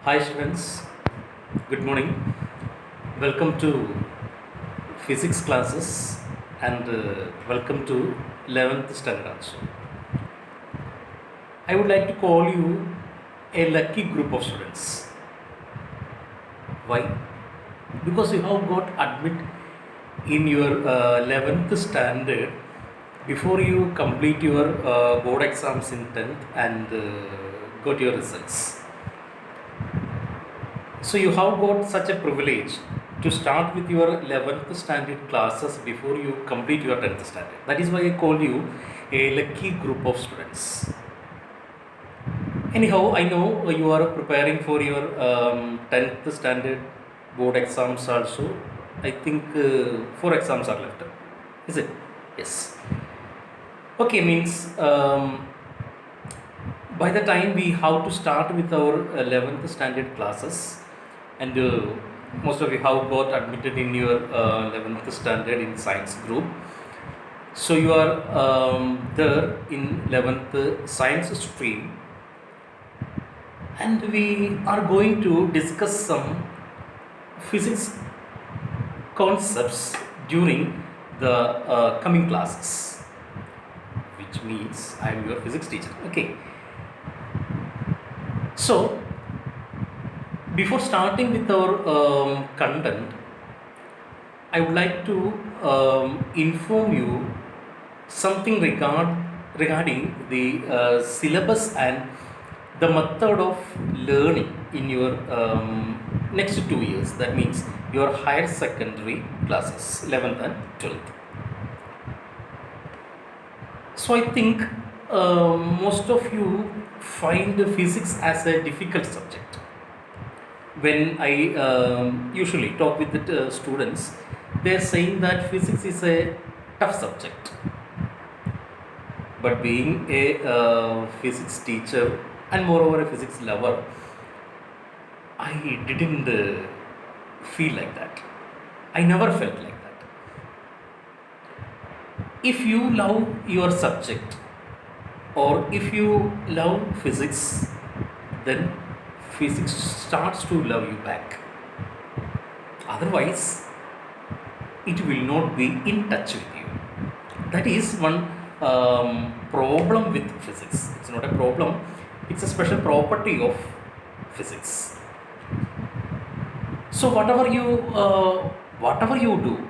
Hi students, good morning. Welcome to physics classes and welcome to 11th standard also. I would like to call you a lucky group of students. Why? Because you have got admit in your 11th standard before you complete your board exams in 10th and got your results. So you have got such a privilege to start with your 11th standard classes before you complete your 10th standard. That is why I call you a lucky group of students. Anyhow, I know you are preparing for your 10th standard board exams also. I think 4 exams are left. Is it? Yes. Okay, means by the time we have to start with our 11th standard classes, and most of you have got admitted in your 11th standard in science group. So you are there in 11th science stream, and we are going to discuss some physics concepts during the coming classes, which means I am your physics teacher. Okay. So before starting with our content, I would like to inform you something regarding the syllabus and the method of learning in your next 2 years. That means your higher secondary classes, 11th and 12th. So I think most of you find physics as a difficult subject. When I usually talk with the students, they are saying that physics is a tough subject. But being a physics teacher and moreover a physics lover, I didn't feel like that. I never felt like that. If you love your subject or if you love physics, then physics starts to love you back. Otherwise, it will not be in touch with you. That is one problem with physics. It's not a problem, it's a special property of physics. So whatever you do,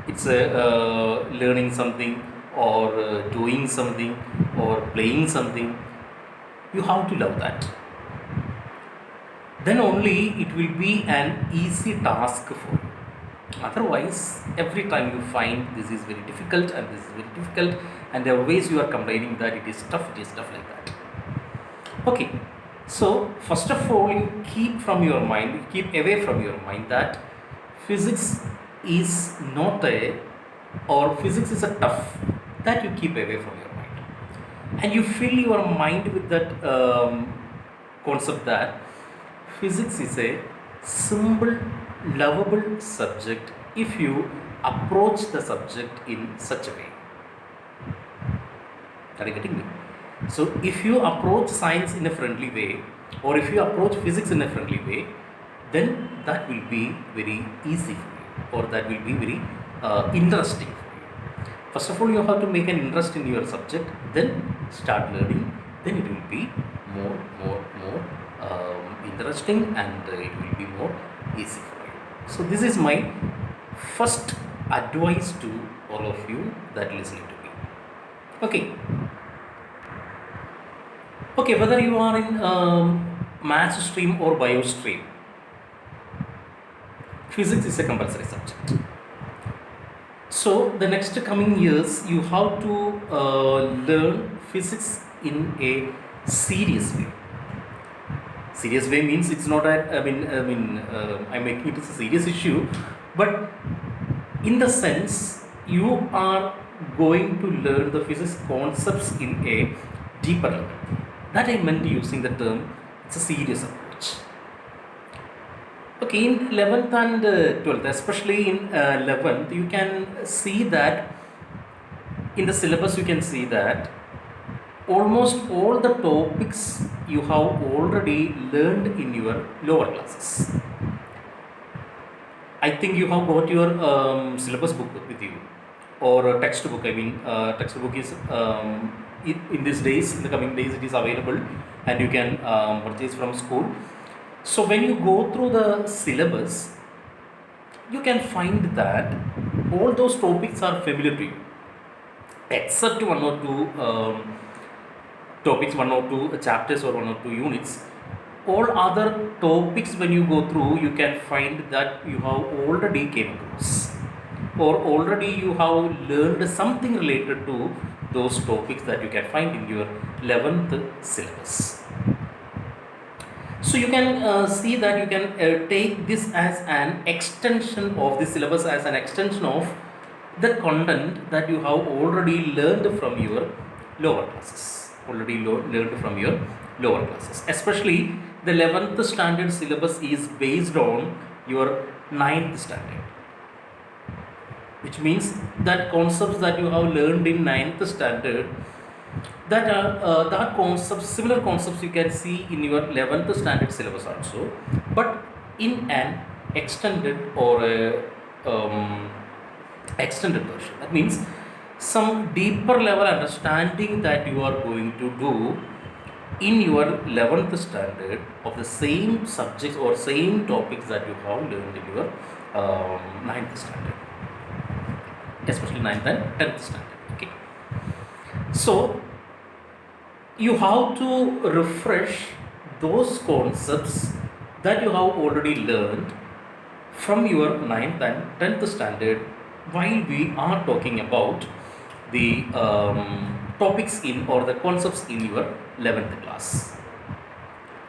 it's learning something or doing something or playing something, you have to love that. Then only it will be an easy task for you. Otherwise, every time you find this is very difficult and this is very difficult, and always you are complaining that it is tough like that. Okay, so first of all, you keep away from your mind that physics is not or physics is a tough, that you keep away from your mind. And you fill your mind with that concept that physics is a simple, lovable subject if you approach the subject in such a way. Are you getting me? So if you approach science in a friendly way, or if you approach physics in a friendly way, then that will be very easy for you, or that will be very interesting for you. First of all, you have to make an interest in your subject, then start learning, then it will be more interesting, and it will be more easy for you. So this is my first advice to all of you that listening to me. Okay. Okay, whether you are in maths stream or bio stream, physics is a compulsory subject. So the next coming years, you have to learn physics in a serious way. Serious way means it's not I'm making it as a serious issue, but in the sense you are going to learn the physics concepts in a deeper level. That I meant using the term, it's a serious approach. Okay, in 11th and 12th, especially in 11th, you can see that in the syllabus, you can see that almost all the topics you have already learned in your lower classes. I think you have got your syllabus book with you, or a textbook. I mean, textbook is in these days, in the coming days, it is available, and you can purchase from school. So when you go through the syllabus, you can find that all those topics are familiar to you, except one or two topics, one or two chapters, or one or two units. All other topics, when you go through, you can find that you have already came across, or already you have learned something related to those topics that you can find in your 11th syllabus. So you can see that you can take this as an extension of the syllabus, as an extension of the content that you have already learned from your lower classes, learned from your lower classes. Especially the 11th standard syllabus is based on your 9th standard, which means that concepts that you have learned in 9th standard, that concepts, similar concepts you can see in your 11th standard syllabus also, but in an extended or extended version. That means some deeper level understanding that you are going to do in your 11th standard of the same subjects or same topics that you have learned in your 9th standard, especially 9th and 10th standard. Okay, so you have to refresh those concepts that you have already learned from your 9th and 10th standard while we are talking about the topics in, or the concepts in your 11th class.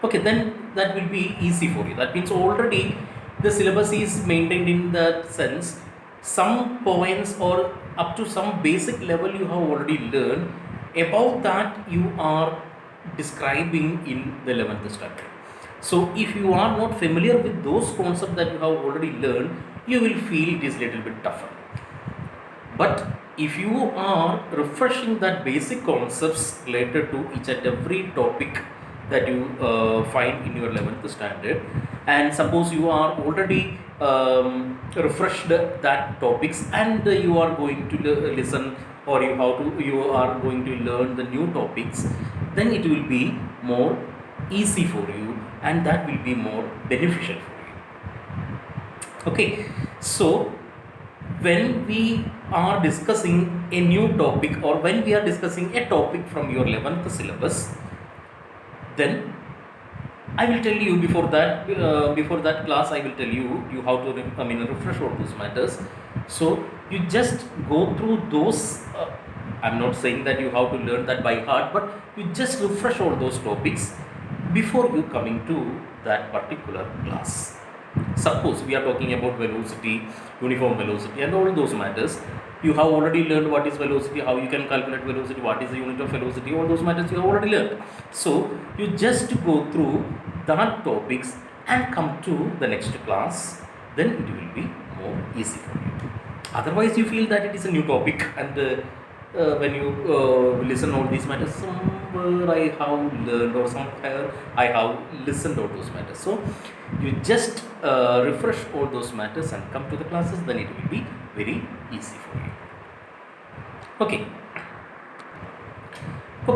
Okay, then that will be easy for you. That means already the syllabus is maintained in that sense. Some points or up to some basic level you have already learned. Above that you are describing in the 11th standard. So if you are not familiar with those concepts that you have already learned, you will feel it is little bit tougher. But if you are refreshing that basic concepts related to each and every topic that you find in your 11th standard, and suppose you are already refreshed that topics, and you are going to listen, or you are going to learn the new topics, then it will be more easy for you, and that will be more beneficial for you. Okay, so when we are discussing a new topic, or when we are discussing a topic from your 11th syllabus, then I will tell you before that class, I will tell you how to refresh all those matters. So you just go through those. I'm not saying that you have to learn that by heart, but you just refresh all those topics before you coming to that particular class. Suppose we are talking about velocity, uniform velocity, and all those matters. You have already learned what is velocity, how you can calculate velocity, what is the unit of velocity, all those matters you have already learned. So you just go through that topics and come to the next class, then it will be more easy for you. Otherwise you feel that it is a new topic, and when you listen all these matters, somewhere I have learned, or somewhere I have listened all those matters. So you just refresh all those matters and come to the classes, then it will be very easy for you. Okay,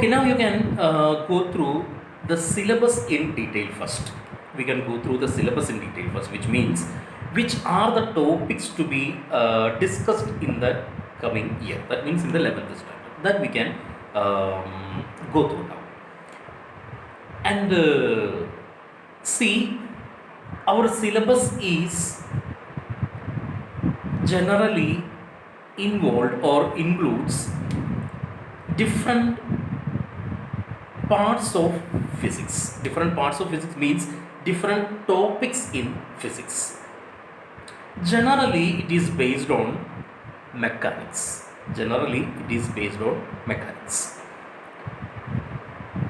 now you can go through the syllabus in detail first. We can go through the syllabus in detail first, which means which are the topics to be discussed in the coming year. That means in the 11th standard. That we can go through now. And see, our syllabus is generally involved or includes different parts of physics. Different parts of physics means different topics in physics. Generally, it is based on mechanics.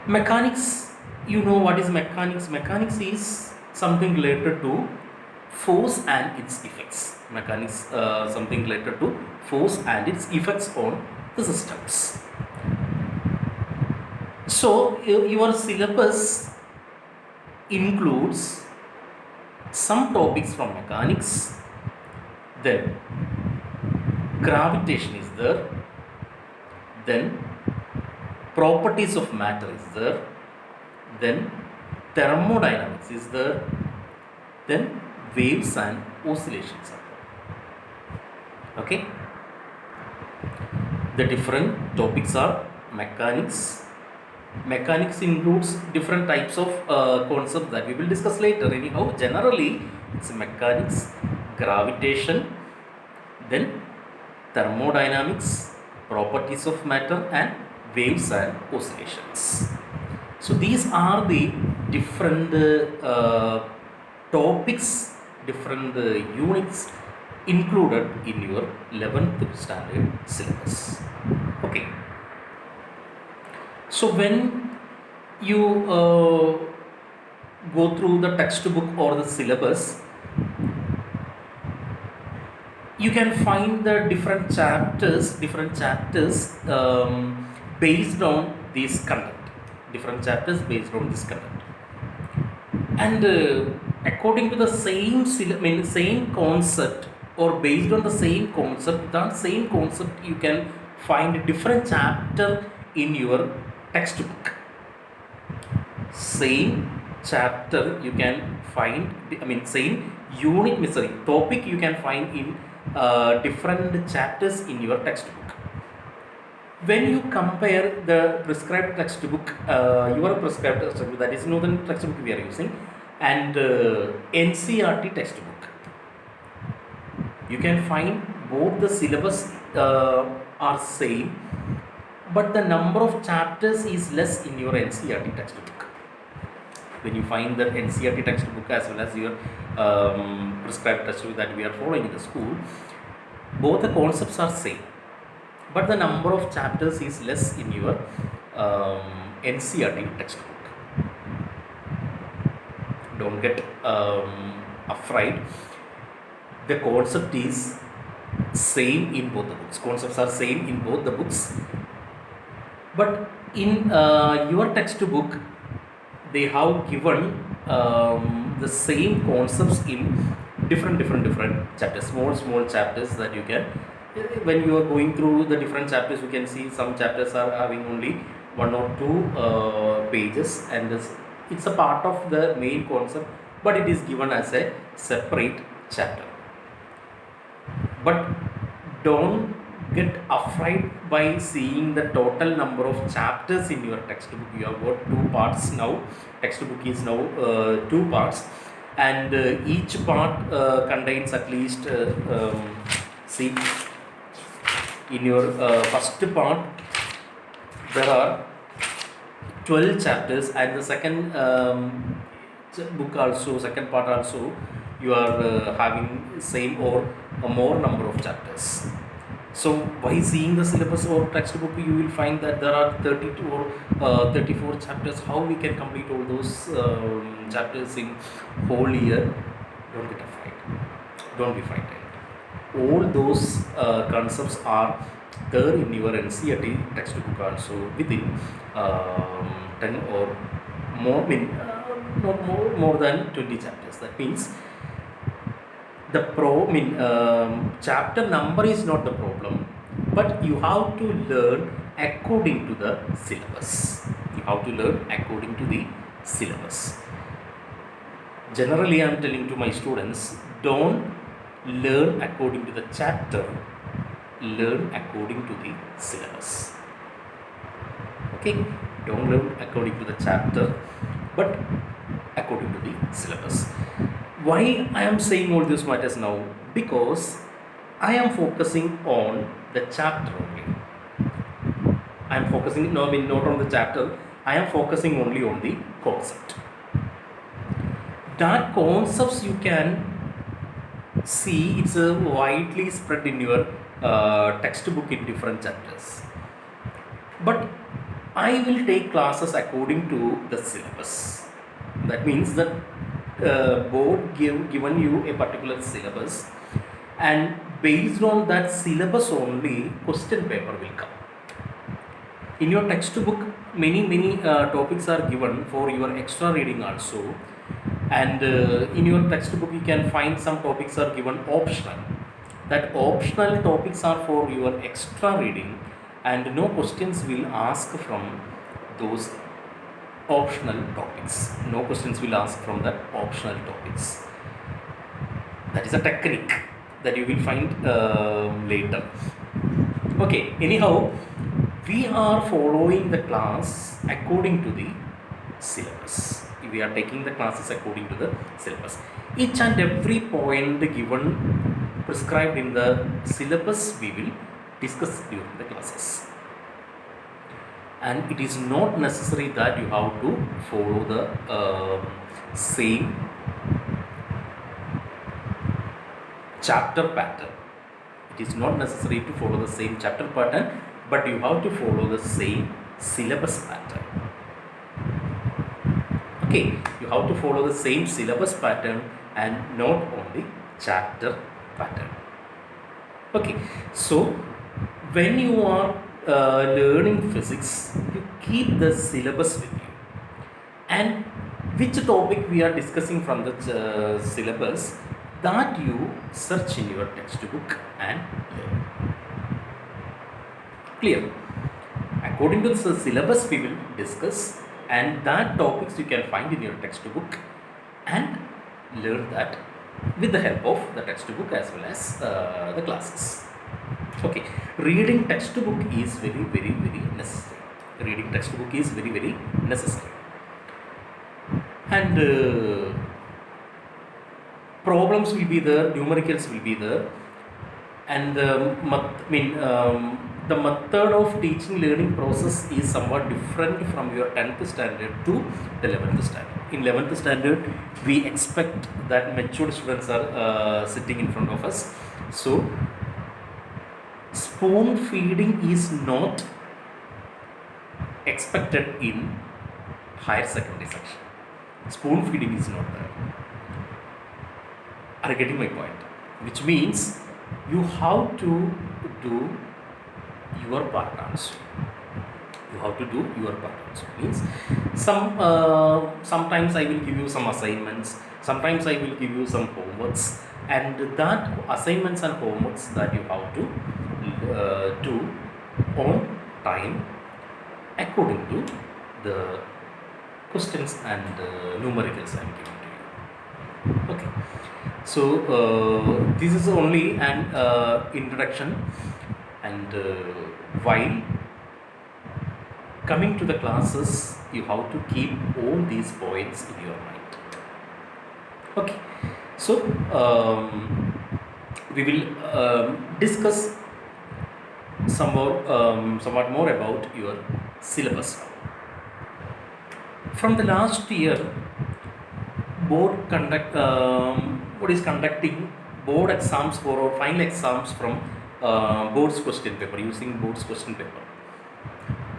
Mechanics, you know what is mechanics? Mechanics is something related to force and its effects. Mechanics, something related to force and its effects on the systems. So your syllabus includes some topics from mechanics, then gravitation is there, then properties of matter is there, then thermodynamics is there, then waves and oscillations are there. Okay, the different topics are mechanics. Mechanics includes different types of concepts that we will discuss later. Anyhow, generally it's mechanics, gravitation, then thermodynamics, properties of matter, and waves and oscillations. So these are the different topics, different units included in your 11th standard syllabus. Okay. So when you go through the textbook or the syllabus, you can find the different chapters based on this content. Different chapters based on this content. And according to the same concept, or based on the same concept, that same concept you can find a different chapter in your textbook. Same chapter you can find, same unit, topic you can find in different chapters in your textbook. When you compare the prescribed textbook, your prescribed textbook, that is Northern textbook we are using, and NCERT textbook, you can find both the syllabus are same, but the number of chapters is less in your NCERT textbook. When you find the NCERT textbook as well as your prescribed textbook that we are following in the school, both the concepts are same, but the number of chapters is less in your NCERT textbook. Don't get afraid. The concept is same in both the books. Concepts are same in both the books, but in your textbook they have given the same concepts in different chapters, small chapters that you can, when you are going through the different chapters, you can see some chapters are having only 1 or 2 pages, and it's a part of the main concept, but it is given as a separate chapter. But don't get afraid by seeing the total number of chapters in your textbook. You have got 2 parts now. Textbook is now 2 parts, and each part contains at least see, in your first part there are 12 chapters, and the second book also, second part also, you are having same or a more number of chapters. So by seeing the syllabus or textbook, you will find that there are 32 or 34 chapters. How we can complete all those chapters in whole year? Don't get afraid. Don't be frightened. All those concepts are there in your NCERT textbook also, within 10 or more, not more than 20 chapters. That means the chapter number is not the problem, but you have to learn according to the syllabus. You have to learn according to the syllabus. Generally, I am telling to my students, don't learn according to the chapter, learn according to the syllabus. Okay, don't learn according to the chapter, but according to the syllabus. Why I am saying all these matters now? Because I am focusing on the chapter only. I am focusing, not on the chapter, I am focusing only on the concept. That concepts you can see, it's widely spread in your textbook in different chapters. But I will take classes according to the syllabus. That means that board given you a particular syllabus, and based on that syllabus only question paper will come. In your textbook, many topics are given for your extra reading also, and in your textbook you can find some topics are given optional. That optional topics are for your extra reading, and no questions will ask from those optional topics. No questions will ask from that optional topics. That is a technique that you will find later. Okay, anyhow, we are following the class according to the syllabus. We are taking the classes according to the syllabus. Each and every point given prescribed in the syllabus we will discuss during the classes. And it is not necessary that you have to follow the same chapter pattern. It is not necessary to follow the same chapter pattern, but you have to follow the same syllabus pattern. Okay, you have to follow the same syllabus pattern and not only chapter pattern. Okay, so when you are learning physics, you keep the syllabus with you, and which topic we are discussing from the syllabus, that you search in your textbook and learn. Clear? According to the syllabus we will discuss, and that topics you can find in your textbook and learn that with the help of the textbook as well as the classes. Okay, reading textbook is very necessary. Reading textbook is very necessary. And problems will be there, numericals will be there, and the method of teaching learning process is somewhat different from your 10th standard to the 11th standard. In 11th standard, we expect that mature students are sitting in front of us. So, spoon feeding is not expected in higher secondary section. Spoon feeding is not there. Are you getting my point? Which means you have to do your part also. You have to do your part also. Means sometimes I will give you some assignments. Sometimes I will give you some homeworks, and that assignments and homeworks that you have to do on time according to the questions and numericals I am giving to you. Okay. So this is only an introduction, and while coming to the classes, you have to keep all these points in your mind. Okay, so we will discuss somewhat more about your syllabus. From the last year, board conducting board exams for or final exams from board's question paper, using board's question paper.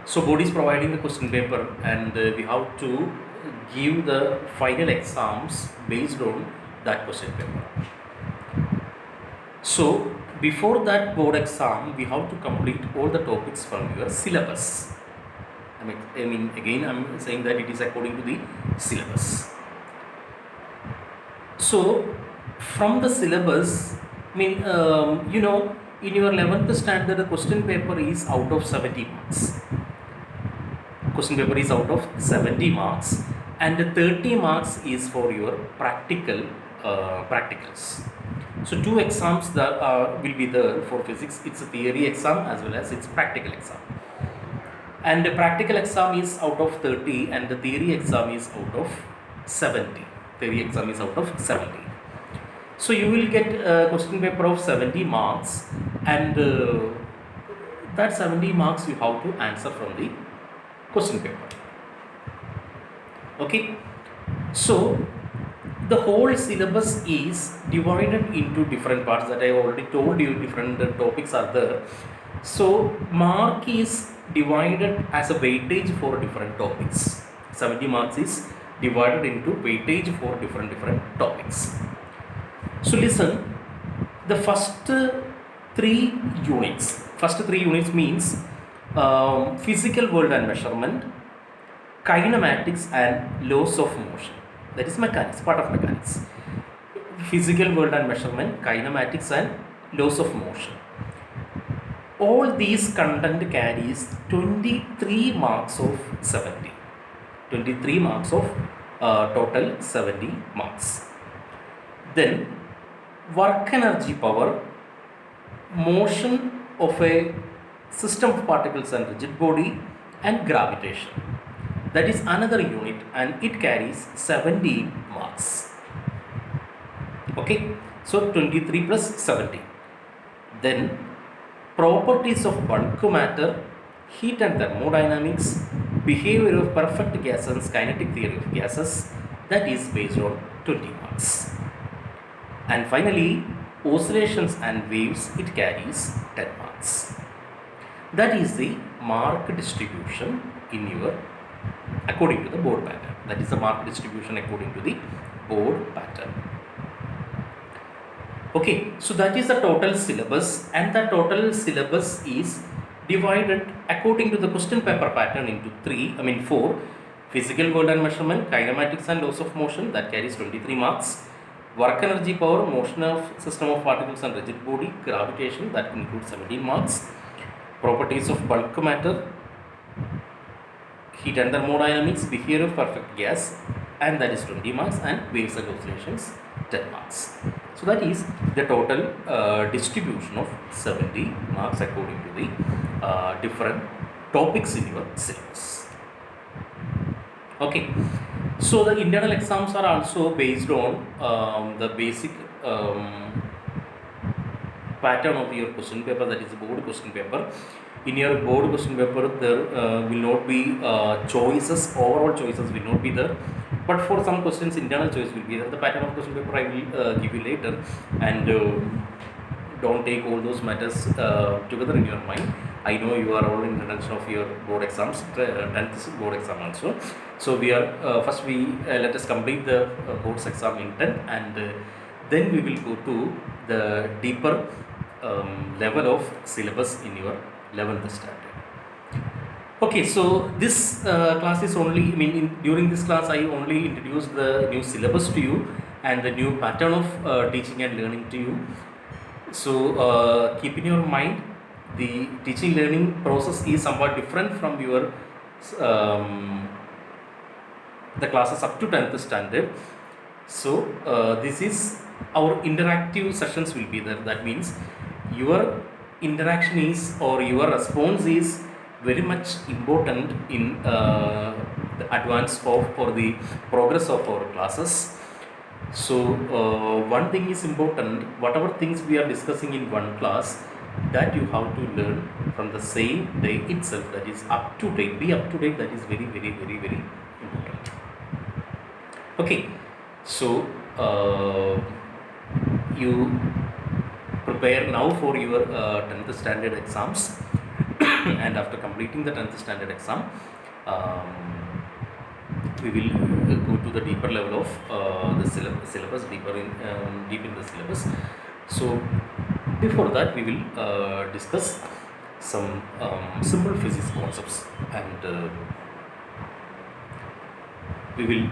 So board is providing the question paper, and we have to give the final exams based on that question paper. So before that board exam, we have to complete all the topics from your syllabus. I mean again I'm saying that it is according to the syllabus. So from the syllabus, in your 11th standard, the question paper is out of 70 marks. Question paper is out of 70 marks, and 30 marks is for your practicals. So 2 exams that will be there for physics. It's a theory exam as well as it's practical exam. And the practical exam is out of 30, and the theory exam is out of 70. Theory exam is out of 70. So you will get a question paper of 70 marks, and that 70 marks you have to answer from the question paper. Okay. So the whole syllabus is divided into different parts that I already told you. Different topics are there. So mark is divided as a weightage for different topics. 70 marks is divided into weightage for different topics. So listen, the first three units means physical world and measurement, kinematics and laws of motion. That is mechanics, part of mechanics. Physical world and measurement, kinematics and laws of motion. All these content carries 23 marks of 70. 23 marks of total 70 marks. Then work energy power, motion of a system of particles and rigid body, and gravitation. That is another unit and it carries 70 marks. Okay, so 23 plus 70. Then properties of bulk matter, heat and thermodynamics, behavior of perfect gases, kinetic theory of gases, that is based on 20 marks. And finally, oscillations and waves, it carries 10 marks. That is the mark distribution in your, according to the board pattern. That is the mark distribution according to the board pattern. Okay, so that is the total syllabus, and the total syllabus is divided according to the question paper pattern into 4. Physical world and measurement, kinematics and laws of motion, that carries 23 marks. Work energy power, motion of system of particles and rigid body, gravitation, that includes 17 marks. Properties of bulk matter, heat and thermodynamics, behavior of perfect gas, and that is 20 marks, and waves and oscillations 10 marks. So that is the total distribution of 70 marks according to the different topics in your syllabus. Okay, so the internal exams are also based on the basic pattern of your question paper, that is board question paper. In your board question paper, there will not be choices, overall choices will not be there, but for some questions internal choice will be there. The pattern of question paper I will give you later, and don't take all those matters together in your mind. I know you are all in the tension of your board exams, 10th board exam also. So we are first let us complete the boards exam in 10th, and then we will go to the deeper level of syllabus in your 11th standard. Okay, so this class is only, during this class I only introduced the new syllabus to you and the new pattern of teaching and learning to you. So keep in your mind, the teaching learning process is somewhat different from your the classes up to 10th standard. So this is our interactive sessions will be there. That means your interaction is, or your response is very much important in the advance of or the progress of our classes. So one thing is important, whatever things we are discussing in one class, that you have to learn from the same day itself, that is up to date, be up to date, that is very important. Okay, so you prepare now for your 10th standard exams and after completing the 10th standard exam, we will go to the deeper level of the syllabus, deep in the syllabus. So before that, we will discuss some simple physics concepts, and we will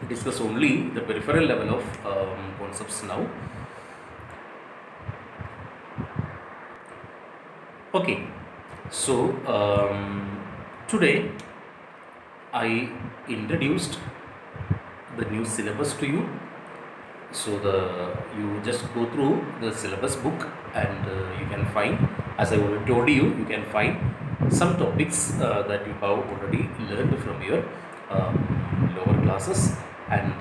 discuss only the peripheral level of concepts now. Okay, so today I introduced the new syllabus to you. So you just go through the syllabus book, and you can find, as I already told you, you can find some topics that you have already learned from your lower classes, and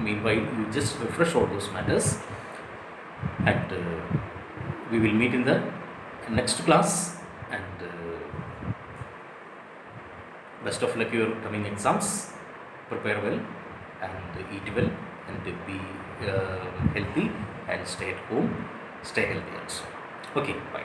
meanwhile you just refresh all those matters, and we will meet in the next class, and best of luck your coming exams. Prepare well and eat well and be healthy, and stay at home, stay healthy also. Okay, bye.